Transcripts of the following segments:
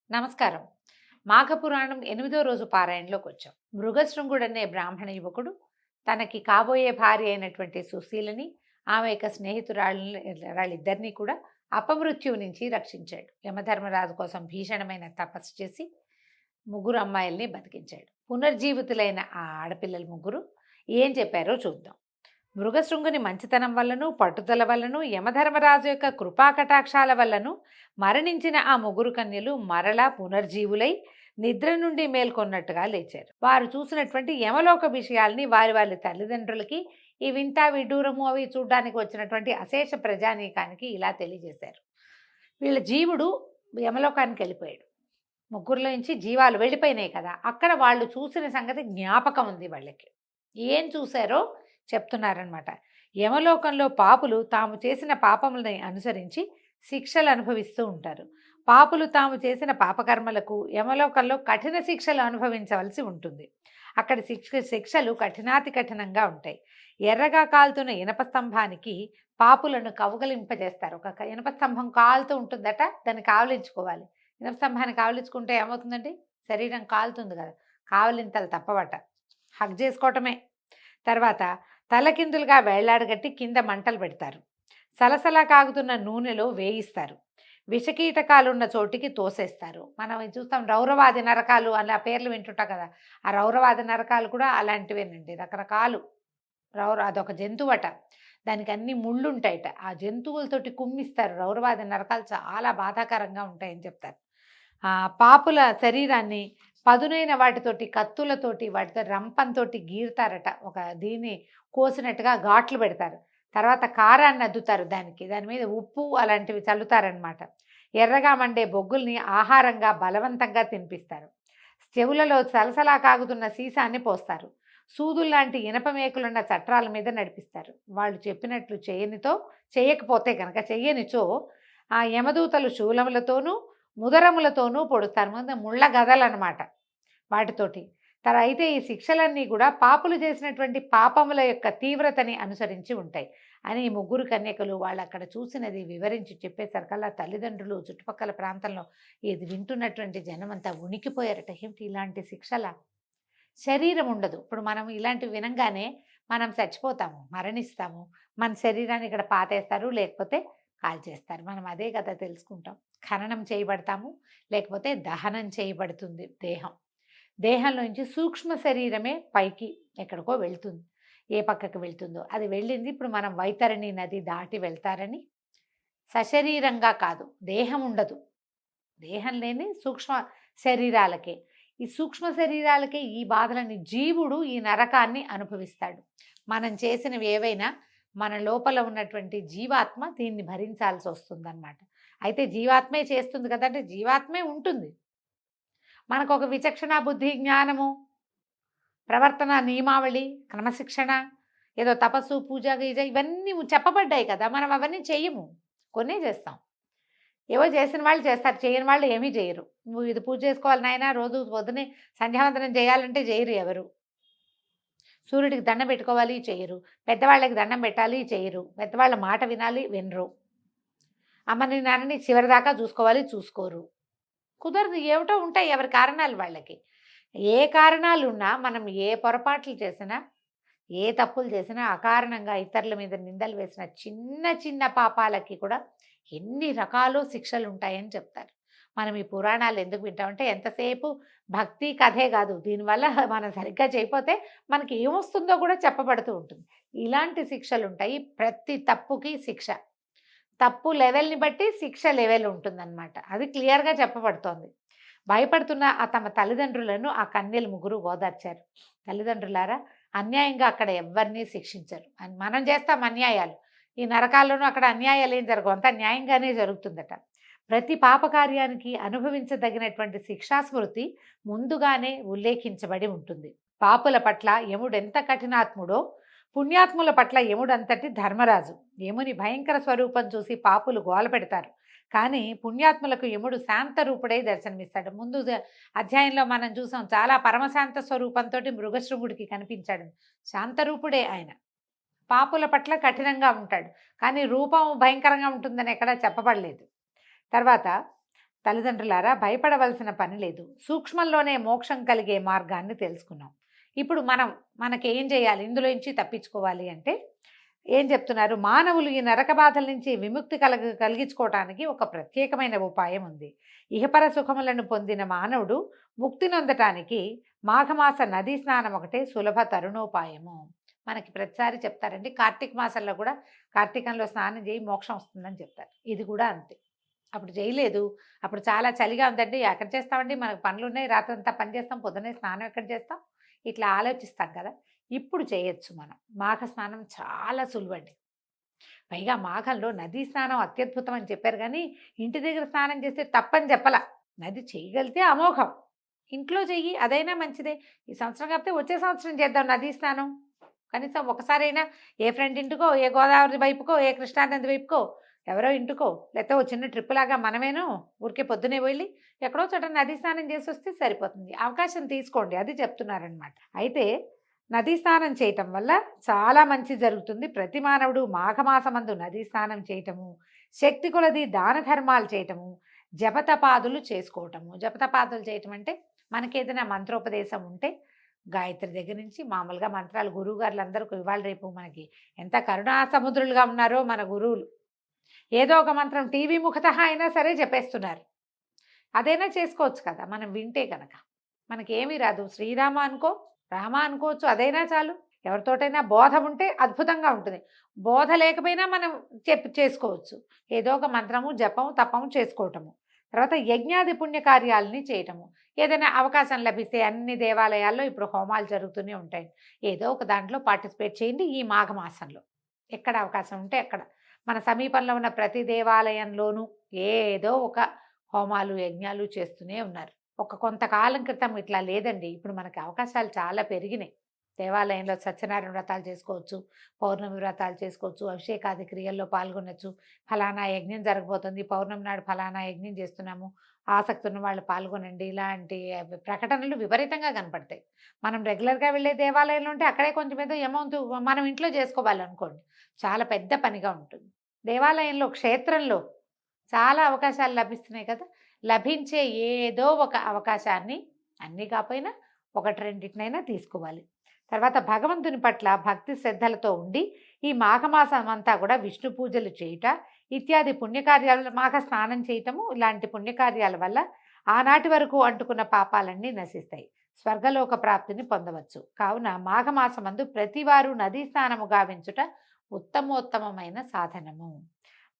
నమస్కారం. మాఘపురాణం 8వ రోజు పారాయణలోకి వచ్చాం. మృగశృంగుడనే బ్రాహ్మణ యువకుడు తనకి కాబోయే భార్య అయినటువంటి సుశీలని, ఆమె యొక్క స్నేహితురాళ్ళిద్దరినీ కూడా అపమృత్యువు నుంచి రక్షించాడు. యమధర్మరాజు కోసం భీషణమైన తపస్సు చేసి ముగ్గురు అమ్మాయిల్ని బతికించాడు. పునర్జీవితులైన ఆ ఆడపిల్లలు ముగ్గురు ఏం చెప్పారో చూద్దాం. మృగశృంగుని మంచితనం వల్లను, పట్టుదల వల్లను, యమధర్మరాజు యొక్క కృపాకటాక్షాల వల్లను మరణించిన ఆ ముగ్గురు కన్యలు మరలా పునర్జీవులై నిద్ర నుండి మేల్కొన్నట్టుగా లేచారు. వారు చూసినటువంటి యమలోక విషయాల్ని వారి తల్లిదండ్రులకి, ఈ వింత విడ్డూరము అవి చూడ్డానికి వచ్చినటువంటి అశేష ప్రజానీకానికి ఇలా తెలియజేశారు. వీళ్ళ జీవుడు యమలోకానికి వెళ్ళిపోయాడు. ముగ్గురులో నుంచి జీవాలు వెళ్ళిపోయినాయి కదా, అక్కడ వాళ్ళు చూసిన సంగతి జ్ఞాపకం ఉంది వాళ్ళకి. ఏం చూశారో చెప్తున్నారనమాట. యమలోకంలో పాపులు తాము చేసిన పాపములని అనుసరించి శిక్షలు అనుభవిస్తూ ఉంటారు. పాపులు తాము చేసిన పాపకర్మలకు యమలోకంలో కఠిన శిక్షలు అనుభవించవలసి ఉంటుంది. అక్కడ శిక్షలు కఠినాతి కఠినంగా ఉంటాయి. ఎర్రగా కాలుతున్న ఇనప స్తంభానికి పాపులను కౌగలింపజేస్తారు. ఒక ఇనప స్తంభం కాలుతూ ఉంటుందట, దాన్ని కావలించుకోవాలి. ఇనప స్తంభాన్ని కావలించుకుంటే ఏమవుతుందండి? శరీరం కాలుతుంది కదా, కావలింతలు తప్పవట, హగ్ చేసుకోవటమే. తర్వాత తలకిందులుగా వేళ్లాడగట్టి కింద మంటలు పెడతారు. సలసలా కాగుతున్న నూనెలో వేయిస్తారు. విషకీటకాలున్న చోటికి తోసేస్తారు. మనం చూస్తాం రౌరవాది నరకాలు అలా పేర్లు వింటుంటాం కదా, ఆ రౌరవాది నరకాలు కూడా అలాంటివేనండి. రకరకాలు అదొక జంతువట, దానికి అన్ని ముళ్ళు ఉంటాయట. ఆ జంతువులతోటి కుమ్మిస్తారు. రౌరవాది నరకాలు చాలా బాధాకరంగా ఉంటాయని చెప్తారు. పాపుల శరీరాన్ని పదునైన వాటితోటి, కత్తులతోటి, వాటితో రంపంతోటి గీరుతారట. ఒక దీన్ని కోసినట్టుగా ఘాట్లు పెడతారు. తర్వాత కారాన్ని అద్దుతారు, దాని మీద ఉప్పు అలాంటివి చల్లుతారనమాట. ఎర్రగా మండే బొగ్గుల్ని ఆహారంగా బలవంతంగా తినిపిస్తారు. చెవులలో సలసలా కాగుతున్న సీసాన్ని పోస్తారు. సూదుల్లాంటి ఇనప మేకులున్న చట్రాల మీద నడిపిస్తారు. వాళ్ళు చెప్పినట్లు చేయకపోతే కనుక, చెయ్యనిచో ఆ యమదూతలు శూలములతోనూ ముదరములతోనూ పొడుస్తారు. ముందు ముళ్ళ గదలన్నమాట వాటితోటి. అయితే ఈ శిక్షలన్నీ కూడా పాపులు చేసినటువంటి పాపముల యొక్క తీవ్రతని అనుసరించి ఉంటాయి అని ఈ ముగ్గురు కన్యకలు వాళ్ళు అక్కడ చూసినది వివరించి చెప్పేసరికల్లా తల్లిదండ్రులు, చుట్టుపక్కల ప్రాంతంలో ఇది వింటున్నటువంటి జనమంతా ఉనికిపోయారట. ఏమిటి ఇలాంటి శిక్షల? శరీరం ఉండదు. ఇప్పుడు మనం ఇలాంటివి వినంగానే మనం చచ్చిపోతాము, మరణిస్తాము. మన శరీరాన్ని ఇక్కడ పాతేస్తారు, లేకపోతే కాల్చేస్తారు. మనం అదే కదా తెలుసుకుంటాం. ఖననం చేయబడతాము, లేకపోతే దహనం చేయబడుతుంది దేహం. దేహంలోంచి సూక్ష్మ శరీరమే పైకి ఎక్కడికో వెళ్తుంది. ఏ పక్కకి వెళ్తుందో అది వెళ్ళింది. ఇప్పుడు మనం వైతరణి నది దాటి వెళ్తారని సశరీరంగా కాదు, దేహం ఉండదు. దేహం లేని సూక్ష్మ శరీరాలకే, ఈ సూక్ష్మ శరీరాలకే ఈ బాధలని జీవుడు ఈ నరకాన్ని అనుభవిస్తాడు. మనం చేసినవి ఏవైనా మన లోపల ఉన్నటువంటి జీవాత్మ దీన్ని భరించాల్సి వస్తుందన్నమాట. అయితే జీవాత్మే చేస్తుంది కదా, అంటే జీవాత్మే ఉంటుంది. మనకు ఒక విచక్షణ, బుద్ధి, జ్ఞానము, ప్రవర్తన నియమావళి, క్రమశిక్షణ, ఏదో తపస్సు, పూజ, గీజ ఇవన్నీ చెప్పబడ్డాయి కదా. మనం అవన్నీ చెయ్యము, కొన్నే చేస్తాం. ఏవో చేసిన వాళ్ళు చేస్తారు, చేయని వాళ్ళు ఏమీ చేయరు. నువ్వు ఇది పూజ చేసుకోవాలి నాయన, రోజు పొద్దునే సంధ్యావందనం చేయాలంటే చేయరు ఎవరు. సూర్యుడికి దండం పెట్టుకోవాలి, చేయరు. పెద్దవాళ్ళకి దండం పెట్టాలి, చేయరు. పెద్దవాళ్ళ మాట వినాలి, వినరు. అమ్మని నాన్నని చివరిదాకా చూసుకోవాలి, చూసుకోరు. కుదరదు. ఏమిటో ఉంటాయి ఎవరి కారణాలు వాళ్ళకి. ఏ కారణాలు ఉన్నా మనం ఏ పొరపాట్లు చేసినా, ఏ తప్పులు చేసినా, అకారణంగా ఇతరుల మీద నిందలు వేసిన చిన్న చిన్న పాపాలకి కూడా ఎన్ని రకాలు శిక్షలు ఉంటాయని చెప్తారు. మనం ఈ పురాణాలు ఎందుకు వింటామంటే ఎంతసేపు భక్తి కథే కాదు, దీనివల్ల మనం సరిగ్గా చేయకపోతే మనకి ఏమొస్తుందో కూడా చెప్పబడుతూ ఉంటుంది. ఇలాంటి శిక్షలు ఉంటాయి. ప్రతి తప్పుకి శిక్ష, తప్పు లెవెల్ని బట్టి శిక్ష లెవెల్ ఉంటుందన్నమాట. అది క్లియర్గా చెప్పబడుతోంది. భయపడుతున్న తమ తల్లిదండ్రులను ఆ కన్యలు ముగ్గురు ఓదార్చారు. తల్లిదండ్రులారా, అన్యాయంగా అక్కడ ఎవరిని శిక్షించరు. మనం చేస్తాం అన్యాయాలు. ఈ నరకాల్లోనూ అక్కడ అన్యాయాలు ఏం జరగవు, అంతా న్యాయంగానే జరుగుతుందట. ప్రతి పాపకార్యానికి అనుభవించదగినటువంటి శిక్షాస్మృతి ముందుగానే ఉల్లేఖించబడి ఉంటుంది. పాపుల పట్ల యముడెంత కఠినాత్ముడో, పుణ్యాత్ముల పట్ల యముడంతటి ధర్మరాజు. యముని భయంకర స్వరూపం చూసి పాపులు గోల పెడతారు, కానీ పుణ్యాత్ములకు యముడు శాంత రూపుడై దర్శనమిస్తాడు. ముందు అధ్యాయంలో మనం చూసాం, చాలా పరమశాంత స్వరూపంతో మృగశృంగుడికి కనిపించాడు. శాంతరూపుడే ఆయన. పాపుల పట్ల కఠినంగా ఉంటాడు, కానీ రూపం భయంకరంగా ఉంటుందని ఎక్కడా చెప్పబడలేదు. తర్వాత తల్లిదండ్రులారా భయపడవలసిన పని లేదు. సూక్ష్మంలోనే మోక్షం కలిగే మార్గాన్ని తెలుసుకున్నాం. ఇప్పుడు మనకేం చేయాలి, ఇందులోంచి తప్పించుకోవాలి అంటే ఏం చెప్తున్నారు? మానవులు ఈ నరక బాధల నుంచి విముక్తి కలిగించుకోవటానికి ఒక ప్రత్యేకమైన ఉపాయం ఉంది. ఇహపర సుఖములను పొందిన మానవుడు ముక్తి నొందటానికి మాఘమాస నదీ స్నానం ఒకటే సులభ తరుణోపాయము. మనకి ప్రతిసారి చెప్తారండి, కార్తీక మాసంలో కూడా కార్తీకంలో స్నానం చేయి మోక్షం వస్తుందని చెప్తారు. ఇది కూడా అంతే. అప్పుడు చేయలేదు, అప్పుడు చాలా చలిగా ఉందండి, ఎక్కడ చేస్తామండి, మనకు పనులు ఉన్నాయి, రాత్రంతా పని చేస్తాం, పొద్దున్నే స్నానం ఎక్కడ చేస్తాం, ఇట్లా ఆలోచిస్తాం కదా. ఇప్పుడు చేయొచ్చు మనం. మాఘ స్నానం చాలా సులువండి. పైగా మాఘంలో నదీ స్నానం అత్యద్భుతం అని చెప్పారు, కానీ ఇంటి దగ్గర స్నానం చేస్తే తప్పని చెప్పలా. నది చేయగలిగితే అమోఘం, ఇంట్లో చెయ్యి, అదైనా మంచిదే. ఈ సంవత్సరం కాకపోతే వచ్చే సంవత్సరం చేద్దాం నదీ స్నానం. కనీసం ఒకసారైనా ఏ ఫ్రెండ్ ఇంటికో, ఏ గోదావరి వైపుకో, ఏ కృష్ణానది వైపుకో, ఎవరో ఇంటికో, లేకపోతే ఓ చిన్న ట్రిప్ లాగా మనమేనో ఊరికే పొద్దునే వెళ్ళి ఎక్కడో చోట నదీ స్నానం చేసి వస్తే సరిపోతుంది. అవకాశం తీసుకోండి, అది చెప్తున్నారనమాట. అయితే నదీ స్నానం చేయటం వల్ల చాలా మంచి జరుగుతుంది. ప్రతి మానవుడు మాఘమాసమందు నదీ స్నానం చేయటము, శక్తి కొలది దాన ధర్మాలు చేయటము, జపతపాదులు చేసుకోవటము. జపతపాదులు చేయటం అంటే మనకేదైనా మంత్రోపదేశం ఉంటే గాయత్రి దగ్గర నుంచి మామూలుగా మంత్రాలు గురువుగారులు అందరూ ఇవాళ రేపు మనకి ఎంత కరుణా సముద్రులుగా ఉన్నారో మన గురువులు. ఏదో ఒక మంత్రం టీవీ ముఖత అయినా సరే చెప్పేస్తున్నారు. అదైనా చేసుకోవచ్చు కదా మనం వింటే కనుక. మనకేమీ రాదు, శ్రీరామ అనుకో, రామ అనుకోవచ్చు, అదైనా చాలు. ఎవరితోటైనా బోధ ఉంటే అద్భుతంగా ఉంటుంది. బోధ లేకపోయినా మనం చేసుకోవచ్చు. ఏదో ఒక మంత్రము జపము తపము చేసుకోవటము. తర్వాత యజ్ఞాది పుణ్యకార్యాలని చేయటము. ఏదైనా అవకాశం లభిస్తే అన్ని దేవాలయాల్లో ఇప్పుడు హోమాలు జరుగుతూనే ఉంటాయి. ఏదో ఒక దాంట్లో పార్టిసిపేట్ చేయండి ఈ మాఘమాసంలో. ఎక్కడ అవకాశం ఉంటే అక్కడ మన సమీపంలో ఉన్న ప్రతి దేవాలయంలోనూ ఏదో ఒక హోమాలు యజ్ఞాలు చేస్తూనే ఉన్నారు. కొంతకాలం క్రితం ఇట్లా లేదండి. ఇప్పుడు మనకి అవకాశాలు చాలా పెరిగినాయి. దేవాలయంలో సత్యనారాయణ వ్రతాలు చేసుకోవచ్చు, పౌర్ణమి వ్రతాలు చేసుకోవచ్చు, అభిషేకాది క్రియల్లో పాల్గొనవచ్చు. ఫలానా యజ్ఞం జరగబోతుంది, పౌర్ణమి నాడు ఫలానా యజ్ఞం చేస్తున్నాము, ఆసక్తి ఉన్న వాళ్ళు పాల్గొనండి, ఇలాంటి ప్రకటనలు విపరీతంగా కనపడతాయి. మనం రెగ్యులర్గా వెళ్ళే దేవాలయంలో ఉంటే అక్కడే కొంచెం ఏదో అమౌంట్ మనం ఇంట్లో చేసుకోవాలనుకోండి, చాలా పెద్ద పనిగా ఉంటుంది. దేవాలయంలో క్షేత్రంలో చాలా అవకాశాలు లభిస్తున్నాయి కదా. లభించే ఏదో ఒక అవకాశాన్ని, అన్నీ కాకపోయినా ఒకటి రెండింటినైనా తీసుకోవాలి. తర్వాత భగవంతుని పట్ల భక్తి శ్రద్ధలతో ఉండి ఈ మాఘమాసం అంతా కూడా విష్ణు పూజలు చేయుట ఇత్యాది పుణ్యకార్యాలు, మాఘ స్నానం చేయటము, ఇలాంటి పుణ్యకార్యాల వల్ల ఆనాటి వరకు అంటుకున్న పాపాలన్నీ నశిస్తాయి, స్వర్గలోక ప్రాప్తిని పొందవచ్చు. కావున మాఘమాసమందు ప్రతివారు నదీ స్నానము గావించుట ఉత్తమోత్తమమైన సాధనము.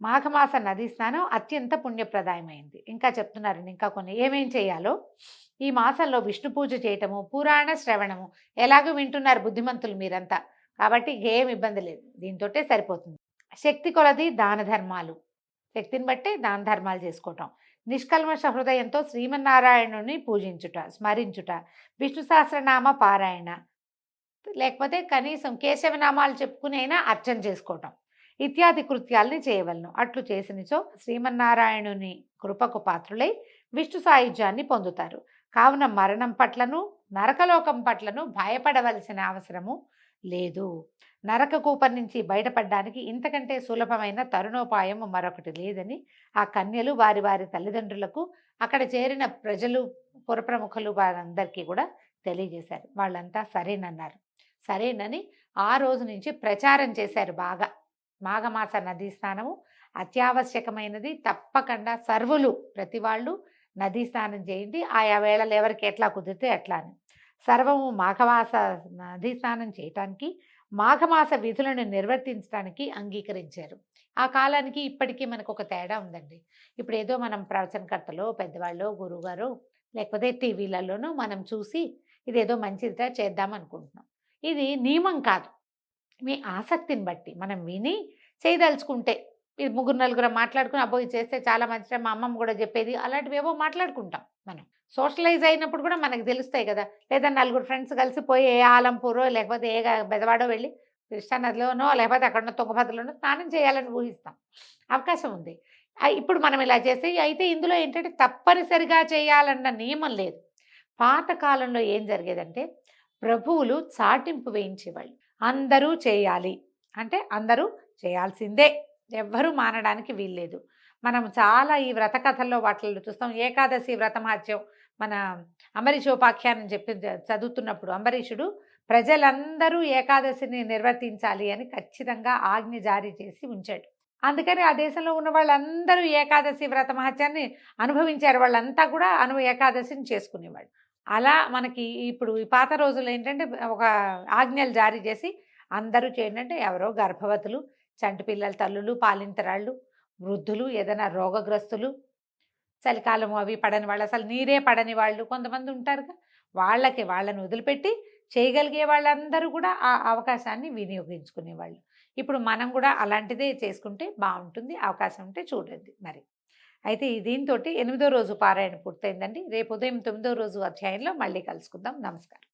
మాఘమాస నదీ స్నానం అత్యంత పుణ్యప్రదాయమైంది. ఇంకా చెప్తున్నారండి, ఇంకా కొన్ని ఏమేం చేయాలో. ఈ మాసంలో విష్ణు పూజ చేయటము, పురాణ శ్రవణము. ఎలాగో వింటున్నారు బుద్ధిమంతులు మీరంతా, కాబట్టి ఏం ఇబ్బంది లేదు, దీంతోటే సరిపోతుంది. శక్తి కొలది దాన ధర్మాలు, శక్తిని బట్టే దాన ధర్మాలు చేసుకోవటం. నిష్కల్మష హృదయంతో శ్రీమన్నారాయణుని పూజించుట, స్మరించుట, విష్ణు సహస్రనామ పారాయణ, లేకపోతే కనీసం కేశవనామాలు చెప్పుకుని అయినా అర్చన చేసుకోవటం ఇత్యాది కృత్యాల్ని చేయవలను. అట్లు చేసినచో శ్రీమన్నారాయణుని కృపకు పాత్రులై విష్ణు సాయుధ్యాన్ని పొందుతారు. కావున మరణం పట్లను నరకలోకం పట్లను భయపడవలసిన అవసరము లేదు. నరక కూపం నుంచి బయటపడడానికి ఇంతకంటే సులభమైన తరుణోపాయం మరొకటి లేదని ఆ కన్యలు వారి వారి తల్లిదండ్రులకు, అక్కడ చేరిన ప్రజలు, పురప్రముఖులు వారందరికీ కూడా తెలియజేశారు. వాళ్ళంతా సరేనన్నారు. సరేనని ఆ రోజు నుంచి ప్రచారం చేశారు బాగా. మాఘమాస నదీ స్నానము అత్యావశ్యకమైనది, తప్పకుండా సర్వులు ప్రతి వాళ్ళు నదీ స్నానం చేయండి. ఆయా వేళలు ఎవరికి ఎట్లా కుదిరితే ఎట్లా అని సర్వము మాఘమాస నదీ స్నానం చేయటానికి, మాఘమాస విధులను నిర్వర్తించడానికి అంగీకరించారు. ఆ కాలానికి ఇప్పటికీ మనకు ఒక తేడా ఉందండి. ఇప్పుడు ఏదో మనం ప్రవచనకర్తలో, పెద్దవాళ్ళు, గురువుగారు, లేకపోతే టీవీలలోనూ మనం చూసి ఇదేదో మంచిదిగా చేద్దాం అనుకుంటున్నాం. ఇది నియమం కాదు, మీ ఆసక్తిని బట్టి మనం విని చేయదలుచుకుంటే. ఇది ముగ్గురు నలుగురు మాట్లాడుకుని అబ్బో ఇది చేస్తే చాలా మంచిగా మా అమ్మమ్మ కూడా చెప్పేది, అలాంటివి ఏవో మాట్లాడుకుంటాం. మనం సోషలైజ్ అయినప్పుడు కూడా మనకు తెలుస్తాయి కదా. లేదా నలుగురు ఫ్రెండ్స్ కలిసిపోయి ఏ ఆలంపూరో లేకపోతే ఏ బెదవాడో వెళ్ళి కృష్ణానదిలోనో లేకపోతే అక్కడ తుంగభద్రలోనో స్నానం చేయాలని ఊహిస్తాం, అవకాశం ఉంది. ఇప్పుడు మనం ఇలా చేస్తే అయితే ఇందులో ఏంటంటే తప్పనిసరిగా చేయాలన్న నియమం లేదు. పాతకాలంలో ఏం జరిగేదంటే ప్రభువులు చాటింపు వేయించేవాళ్ళు. అందరూ చేయాలి అంటే అందరూ చేయాల్సిందే, ఎవ్వరూ మానడానికి వీల్లేదు. మనం చాలా ఈ వ్రత కథల్లో వాటిల్లో చూస్తాం. ఏకాదశి వ్రతమహత్యం మన అంబరీషోపాఖ్యానం చెప్పి చదువుతున్నప్పుడు అంబరీషుడు ప్రజలందరూ ఏకాదశిని నిర్వర్తించాలి అని ఖచ్చితంగా ఆజ్ఞ జారీ చేసి ఉంచాడు. అందుకని ఆ దేశంలో ఉన్న వాళ్ళందరూ ఏకాదశి వ్రతమహత్యాన్ని అనుభవించారు. వాళ్ళంతా కూడా ఏకాదశిని చేసుకునేవాళ్ళు. అలా మనకి ఇప్పుడు ఈ పాత రోజుల్లో ఏంటంటే ఒక ఆజ్ఞలు జారీ చేసి అందరూ చేయండి అంటే ఎవరో గర్భవతులు, చంటి పిల్లల తల్లులు, పాలింతరాళ్ళు, వృద్ధులు, ఏదైనా రోగగ్రస్తులు, చలికాలం అవి పడని వాళ్ళు, అసలు నీరే పడని వాళ్ళు కొంతమంది ఉంటారుగా. వాళ్ళని వదిలిపెట్టి చేయగలిగే వాళ్ళందరూ కూడా ఆ అవకాశాన్ని వినియోగించుకునేవాళ్ళు. ఇప్పుడు మనం కూడా అలాంటిదే చేసుకుంటే బావుంటుంది. అవకాశం ఉంటే చూడండి మరి. అయితే దీంతోటి 8వ రోజు పారాయణ పూర్తయిందండి. రేపు ఉదయం 9వ రోజు అధ్యాయంలో మళ్ళీ కలుసుకుందాం. నమస్కారం.